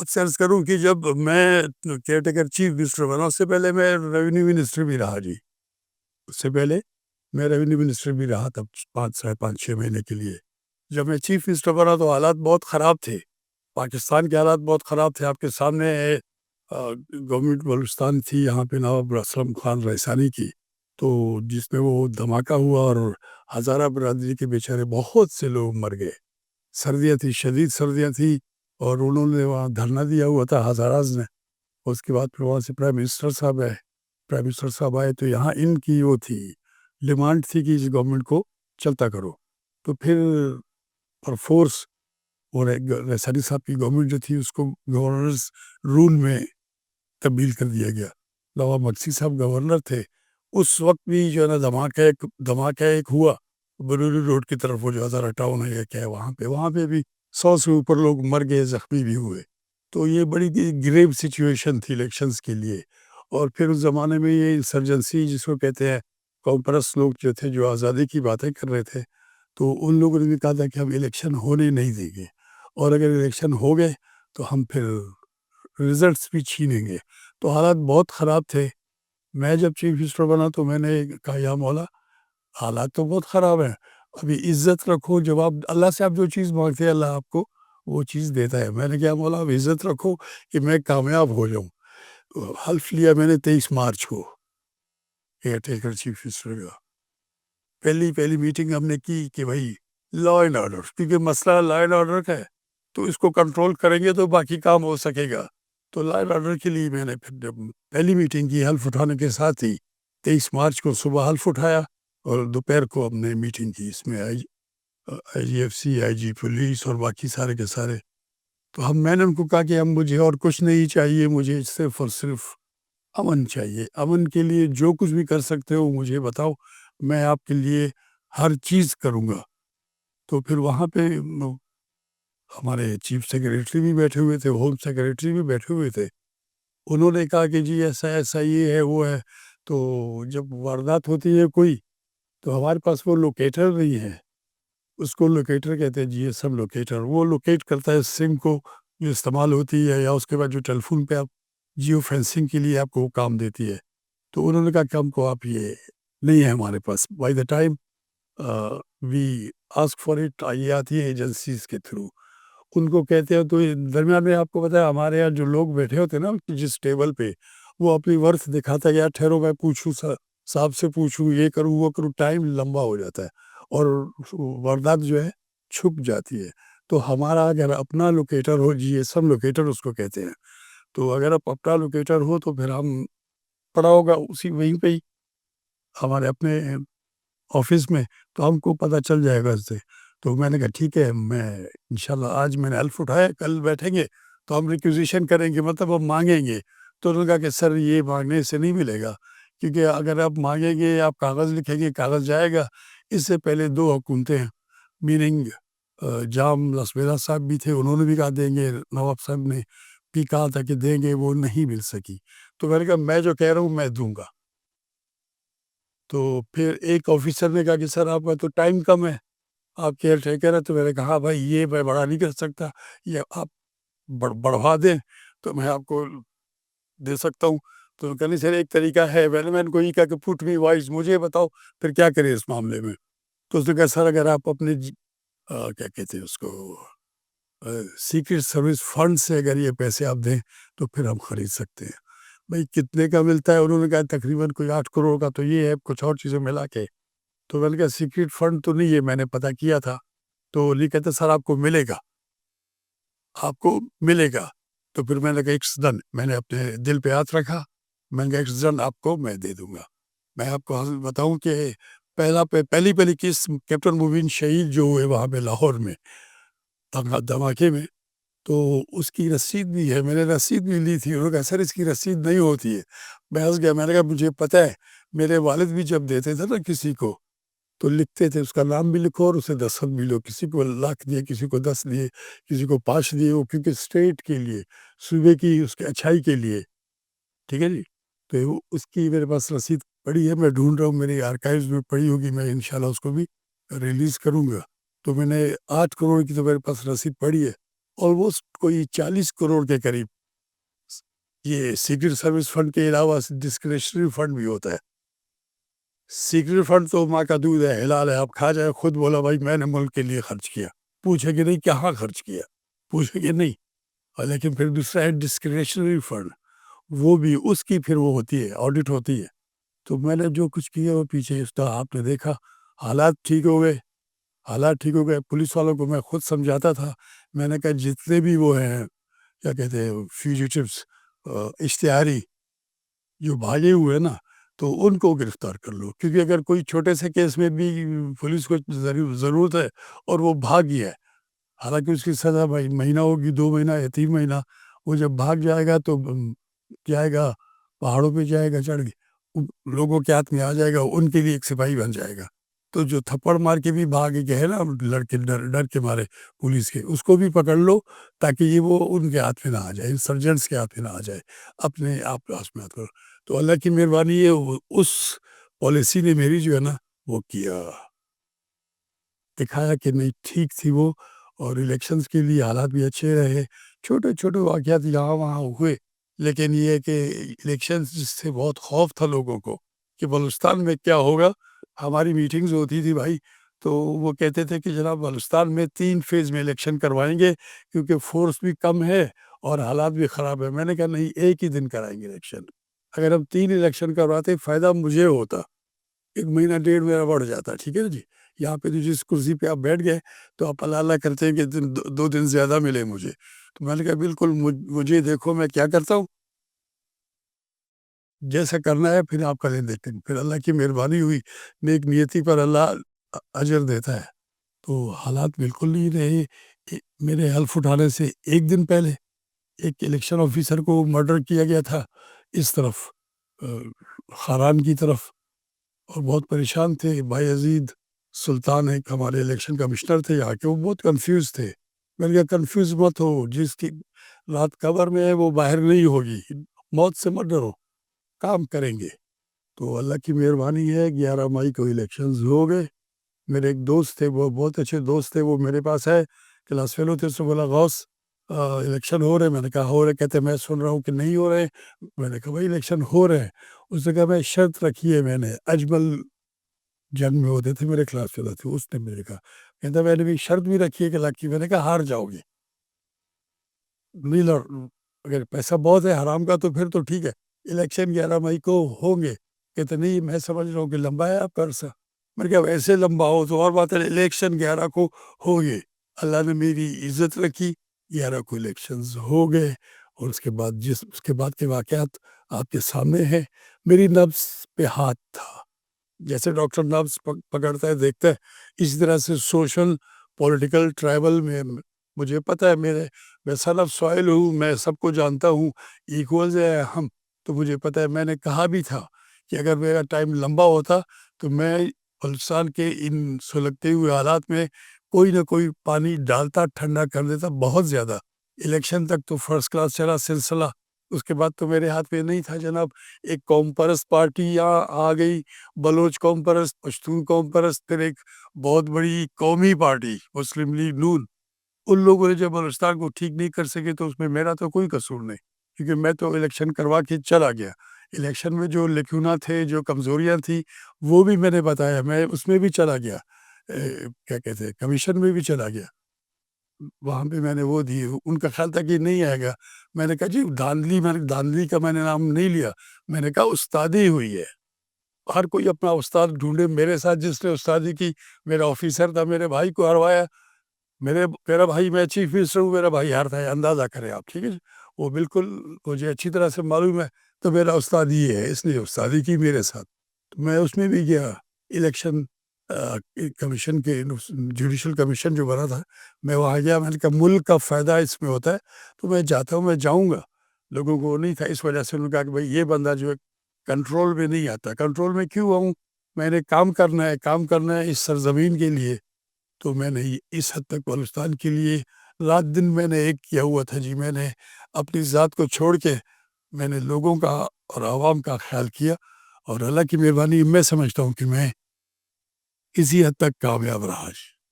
اب سے عرض کروں کہ جب میں کیئر ٹیکر چیف منسٹر بنا، اس سے پہلے میں ریونیو منسٹر بھی رہا جی، اس سے پہلے میں ریونیو منسٹر بھی رہا تب 5 مہینے کے لیے۔ جب میں چیف منسٹر بنا تو حالات بہت خراب تھے، پاکستان کے حالات بہت خراب تھے۔ آپ کے سامنے گورنمنٹ بلوچستان تھی یہاں پہ نواب اسلم خان رئیسانی کی، تو جس میں وہ دھماکہ ہوا اور ہزارہ برادری کے بیچارے بہت سے لوگ مر گئے۔ سردیاں تھی، شدید سردیاں تھیں، اور انہوں نے وہاں دھرنا دیا ہوا تھا ہزاراز نے۔ اس کے بعد پھر وہاں سے پرائم منسٹر صاحب آئے تو یہاں ان کی وہ تھی ڈیمانڈ تھی کہ اس گورنمنٹ کو چلتا کرو، تو پھر اور فورس اور رئیسانی صاحب کی گورنمنٹ جو تھی اس کو گورنرز رول میں تبدیل کر دیا گیا۔ نواب مکسی صاحب گورنر تھے اس وقت بھی، جو ہے نا دھماکہ ایک ہوا بروری روڈ کی طرف، وہ جو ہزارہ ٹاؤن ہے کیا ہے وہاں پہ بھی 100 سے اوپر لوگ مر گئے، زخمی بھی ہوئے۔ تو یہ بڑی گریو سچویشن تھی الیکشنز کے لیے۔ اور پھر اس زمانے میں یہ انسرجنسی جس کو کہتے ہیں، قوم پرست لوگ جو تھے جو آزادی کی باتیں کر رہے تھے، تو ان لوگوں نے بھی کہا تھا کہ ہم الیکشن ہونے نہیں دیں گے، اور اگر الیکشن ہو گئے تو ہم پھر ریزلٹس بھی چھینیں گے۔ تو حالات بہت خراب تھے۔ میں جب چیف منسٹر بنا تو میں نے کہا یا مولا حالات تو بہت خراب ہیں، ابھی عزت رکھو، جب آپ اللہ سے آپ جو چیز مانگتے ہیں اللہ آپ کو وہ چیز دیتا ہے۔ میں نے کہا مولا اب عزت رکھو کہ میں کامیاب ہو جاؤں۔ حلف لیا میں نے 23 مارچ کو کیئر ٹیکر چیف منسٹر کا۔ پہلی میٹنگ ہم نے کی کہ بھائی لا اینڈ آرڈر، کیونکہ مسئلہ لا اینڈ آرڈر کا ہے، تو اس کو کنٹرول کریں گے تو باقی کام ہو سکے گا۔ تو لا اینڈ آرڈر کے لیے میں نے پھر جب پہلی میٹنگ کی حلف اٹھانے کے ساتھ ہی 23 مارچ کو صبح حلف اٹھایا، اور دوپہر کو ہم نے میٹنگ کی، اس میں آئی جی ایف سی، آئی جی پولیس اور باقی سارے کے سارے۔ تو میں نے ان کو کہا کہ مجھے اور کچھ نہیں چاہیے، مجھے صرف اور صرف امن چاہیے۔ امن کے لیے جو کچھ بھی کر سکتے ہو مجھے بتاؤ، میں آپ کے لیے ہر چیز کروں گا۔ تو پھر وہاں پہ ہمارے چیف سیکریٹری بھی بیٹھے ہوئے تھے، ہوم سیکریٹری بھی بیٹھے ہوئے تھے۔ انہوں نے کہا کہ جی ایسا یہ ہے وہ ہے۔ تو جب واردات ہوتی ہے کوئی، تو ہمارے پاس وہ لوکیٹر نہیں ہے، اس کو لوکیٹر کہتے ہیں، جی ایس ایم لوکیٹر، وہ لوکیٹ کرتا ہے سم کو جو استعمال ہوتی ہے، یا اس کے بعد جو ٹیلی فون پہ آپ جیو فینسنگ کے لیے آپ کو وہ کام دیتی ہے۔ تو انہوں نے کہا کہ ہم کو آپ یہ نہیں ہے ہمارے پاس، by the time we ask for it, یہ آتی ہے ایجنسیز کے تھرو، ان کو کہتے ہیں۔ تو درمیان میں آپ کو پتا ہے ہمارے یہاں جو لوگ بیٹھے ہوتے ہیں نا جس ٹیبل پہ، وہ اپنی ورث دکھاتا ہے، یار ٹھہرو میں پوچھوں صاحب سے پوچھوں، یہ کروں وہ کروں، ٹائم لمبا ہو جاتا ہے اور واردات جو ہے چھپ جاتی ہے۔ تو ہمارا اگر اپنا لوکیٹر ہو، جی ایس ایم لوکیٹر اس کو کہتے ہیں، تو اگر آپ اپنا لوکیٹر ہو تو پھر ہم پڑا ہوگا اسی وہیں پہ ہی ہمارے اپنے آفس میں، تو ہم کو پتہ چل جائے گا اس سے۔ تو میں نے کہا ٹھیک ہے، میں انشاءاللہ آج میں نے حلف اٹھایا، کل بیٹھیں گے تو ہم ریکوزیشن کریں گے، مطلب ہم مانگیں گے۔ تو انہوں نے کہا کہ سر یہ مانگنے سے نہیں ملے گا، کیونکہ اگر آپ مانگیں گے، آپ کاغذ لکھیں گے، کاغذ جائے گا۔ اس سے پہلے 2 حکومتیں ہیں، میننگ جام لسبیدہ صاحب بھی تھے، انہوں نے بھی کہا دیں گے، نواب صاحب نے بھی کہا تھا کہ دیں گے، وہ نہیں مل سکی۔ تو میں نے کہا میں جو کہہ رہا ہوں میں دوں گا۔ تو پھر ایک آفیسر نے کہا کہ سر آپ کا تو ٹائم کم ہے، آپ کیئر ٹیکر ہے۔ تو میں نے کہا بھائی یہ میں بڑا نہیں کر سکتا، یہ آپ بڑھوا دیں تو میں آپ کو دے سکتا ہوں۔ تو کہنے سر ایک طریقہ ہے، میں نے ان کو یہ کہا کہ پٹ می وائز، مجھے بتاؤ پھر کیا کریں اس معاملے میں۔ تو اس نے کہا سر اگر آپ اپنے کیا کہتے ہیں اس کو سیکرٹ سروس فنڈ سے اگر یہ پیسے آپ دیں تو پھر ہم خرید سکتے ہیں۔ بھائی کتنے کا ملتا ہے؟ انہوں نے کہا تقریباً کوئی 8 کروڑ کا، تو یہ ہے کچھ اور چیزیں ملا کے۔ تو میں نے کہا سیکرٹ فنڈ تو نہیں ہے، میں نے پتہ کیا تھا۔ تو یہ کہتے سر آپ کو ملے گا، آپ کو ملے گا۔ تو پھر میں نے کہا اٹس ڈن، میں نے اپنے دل پہ ہاتھ رکھا، میں نے کہا اٹس ڈن، آپ کو میں دے دوں گا۔ میں آپ کو بتاؤں کہ پہلی قسط کیپٹن مبین شہید جو ہوئے وہاں پہ لاہور میں دھماکے میں، تو اس کی رسید بھی ہے، میں نے رسید بھی لی تھی۔ انہوں نے کہا سر اس کی رسید نہیں ہوتی ہے۔ میں ہنس گیا، میں نے کہا مجھے پتہ ہے، میرے والد بھی جب دیتے تھے نا کسی کو تو لکھتے تھے، اس کا نام بھی لکھو اور اسے دستخط بھی لو، کسی کو 1 لاکھ دیے، کسی کو 10 دیے، کسی کو 5 دیے، وہ کیونکہ اسٹیٹ کے لیے، صوبے کی اس کی اچھائی کے لیے، ٹھیک ہے جی۔ تو اس کی میرے پاس رسید پڑی ہے، میں ڈھونڈ رہا ہوں، میری آرکائیوز میں پڑی ہوگی، میں انشاءاللہ اس کو بھی ریلیز کروں گا۔ تو میں نے 8 کروڑ کی تو میرے پاس رسید پڑی ہے، آلموسٹ کوئی 40 کروڑ کے قریب. یہ سیکرٹ سروس فنڈ کے علاوہ ڈسکریشنری فنڈ بھی ہوتا ہے. سیکرٹ فنڈ تو ماں کا دودھ ہے، حلال ہے، آپ کھا جائے. خود بولا بھائی میں نے ملک کے لیے خرچ کیا، پوچھے کہ نہیں کہاں خرچ کیا، پوچھے کہ نہیں. اور لیکن پھر دوسرا ہے ڈسکریشنری فنڈ، وہ بھی اس کی پھر وہ ہوتی ہے، آڈٹ ہوتی ہے. تو میں نے جو کچھ کیا وہ پیچھے اس کا آپ نے دیکھا. حالات ٹھیک ہو گئے، حالات ٹھیک ہو گئے. پولیس والوں کو میں خود سمجھاتا تھا. میں نے کہا جتنے بھی وہ ہیں کیا کہتے ہیں فیوجیٹیوز، اشتہاری جو بھاگے ہوئے نا، تو ان کو گرفتار کر لو. کیونکہ اگر کوئی چھوٹے سے کیس میں بھی پولیس کو ضرورت ہے اور وہ بھاگ گیا ہے، حالانکہ اس کی سزا مہینہ ہوگی، 2 مہینہ یا 3 مہینہ، وہ جب بھاگ جائے گا تو جائے گا پہاڑوں پہ، جائے گا چڑھ کے لوگوں کے ہاتھ میں آ جائے گا، ان کے لیے ایک سپاہی بن جائے گا. تو جو تھپڑ مار کے بھی بھاگے گئے ہیں نا لڑکے، ڈر کے مارے پولیس کے، اس کو بھی پکڑ لو تاکہ یہ وہ ان کے ہاتھ میں نہ آ جائے، انسرجنٹس کے ہاتھ میں نہ آ جائے، اپنے آپ پاس میں کرو. تو اللہ کی مہربانی ہے، اس پالیسی نے میری جو ہے نا وہ کیا، دکھایا کہ نہیں ٹھیک تھی وہ. اور الیکشنز کے لیے حالات بھی اچھے رہے. چھوٹے چھوٹے واقعات یہاں وہاں ہوئے، لیکن یہ ہے کہ الیکشنز سے بہت خوف تھا لوگوں کو کہ بلوچستان میں کیا ہوگا. ہماری میٹنگز ہوتی تھی بھائی، تو وہ کہتے تھے کہ جناب بلوچستان میں 3 فیز میں الیکشن کروائیں گے کیونکہ فورس بھی کم ہے اور حالات بھی خراب ہے. میں نے کہا نہیں، ایک ہی دن کرائیں گے الیکشن. اگر ہم 3 الیکشن کرواتے فائدہ مجھے ہوتا، 1 مہینہ 1.5 میرا بڑھ جاتا. ٹھیک ہے نا جی. یہاں پہ تو جس کرسی پہ آپ بیٹھ گئے تو آپ اللہ اللہ کرتے ہیں کہ 2 دن زیادہ ملے مجھے. تو میں نے کہا بالکل مجھے دیکھو میں کیا کرتا ہوں، جیسا کرنا ہے پھر آپ کریں دیکھیں. پھر اللہ کی مہربانی ہوئی، نیک نیتی پر اللہ اجر دیتا ہے. تو حالات بالکل نہیں رہے. میرے حلف اٹھانے سے ایک دن پہلے ایک الیکشن آفیسر کو مرڈر کیا گیا تھا اس طرف خاران کی طرف، اور بہت پریشان تھے. بھائی عزید سلطان ایک ہمارے الیکشن کمشنر تھے یہاں کے، وہ بہت کنفیوز تھے. میں نے کہا کنفیوز مت ہو، جس کی رات قبر میں ہے وہ باہر نہیں ہوگی، موت سے مت ڈرو، کام کریں گے. تو اللہ کی مہربانی ہے 11 مئی کو الیکشنز ہو گئے. میرے ایک دوست تھے، وہ بہت اچھے دوست تھے، وہ میرے پاس ہے، کلاس فیلو تھے. اس نے بولا غوث الیکشن ہو رہے ہیں. میں نے کہا ہو رہے. کہتے میں سن رہا ہوں کہ نہیں ہو رہے. میں نے کہا بھائی الیکشن ہو رہے ہیں. اس نے کہا میں شرط رکھی ہے، میں نے اجمل جنگ میں ہوتے تھے میرے کلاس فیلو تھے، اس نے میرے کہا، کہتا میں نے بھی شرط بھی رکھی ہے کہ لاکی. میں نے کہا ہار جاؤ گے، نہیں لڑ، اگر پیسہ بہت ہے حرام کا تو پھر تو ٹھیک ہے، الیکشن 11 مئی کو ہوں گے. کہتے نہیں میں سمجھ رہا ہوں کہ لمبا ہے آپ کا عرصہ. میں نے کہا ویسے لمبا ہو تو اور بات ہے، الیکشن 11 کو ہو گئے. اللہ نے میری عزت رکھی، 11 کو الیکشنز ہو گئے. اور اس کے بعد کے واقعات آپ کے سامنے ہیں. میری نبض پہ ہاتھ تھا، جیسے ڈاکٹر نبض پکڑتا ہے دیکھتا ہے، اسی طرح سے سوشل پولیٹیکل ٹرائبل میں مجھے پتہ ہے، میں سن آف سوائل ہوں، میں سب کو جانتا ہوں، ایکولز ہے ہم. تو مجھے پتہ ہے، میں نے کہا بھی تھا کہ اگر میرا ٹائم لمبا ہوتا تو میں بلوچستان کے ان سلگتے ہوئے حالات میں کوئی نہ کوئی پانی ڈالتا، ٹھنڈا کر دیتا بہت زیادہ. الیکشن تک تو فرسٹ کلاس چلا سلسلہ. اس کے بعد تو میرے ہاتھ میں نہیں تھا جناب. ایک قوم پرست پارٹی یہاں آ گئی، بلوچ قوم پرست، پشتون قوم پرست، پھر ایک بہت بڑی قومی پارٹی مسلم لیگ نون. ان لوگوں نے جب بلوچستان کو ٹھیک نہیں کر سکے تو اس میں میرا تو کوئی قصور نہیں، کیونکہ میں تو الیکشن کروا کے چلا گیا. الیکشن میں جو لکھونا تھے، جو کمزوریاں تھیں، وہ بھی میں نے بتایا. میں اس میں بھی چلا گیا، کیا کہتے ہیں کمیشن میں بھی چلا گیا. وہاں پہ میں نے وہ دی. ان کا خیال تھا کہ نہیں آئے گا. میں نے کہا جی دھاندلی کا میں نے نام نہیں لیا، میں نے کہا استادی ہوئی ہے. ہر کوئی اپنا استاد ڈھونڈے. میرے ساتھ جس نے استادی کی میرا آفیسر تھا، میرے بھائی کو ہروایا. میرا بھائی، میں چیف منسٹر ہوں، میرا بھائی ہارتا ہے، اندازہ کریں آپ. ٹھیک ہے جی، وہ بالکل مجھے اچھی طرح سے معلوم ہے. تو میرا استاد یہ ہے، اس نے استادی کی میرے ساتھ. تو میں اس میں بھی گیا. الیکشن کمیشن کے جوڈیشل کمیشن جو بنا تھا، میں وہاں گیا. میں نے کہا ملک کا فائدہ اس میں ہوتا ہے تو میں جاتا ہوں، میں جاؤں گا. لوگوں کو نہیں تھا، اس وجہ سے انہوں نے کہا کہ بھائی یہ بندہ جو ہے کنٹرول میں نہیں آتا. کنٹرول میں کیوں آؤں؟ میں نے کام کرنا ہے اس سرزمین کے لیے. تو میں نے اس حد تک بلوچستان کے لیے رات دن میں نے ایک کیا ہوا تھا جی. میں نے اپنی ذات کو چھوڑ کے میں نے لوگوں کا اور عوام کا خیال کیا. اور اللہ کی مہربانی میں سمجھتا ہوں کہ میں اسی حد تک کامیاب رہا.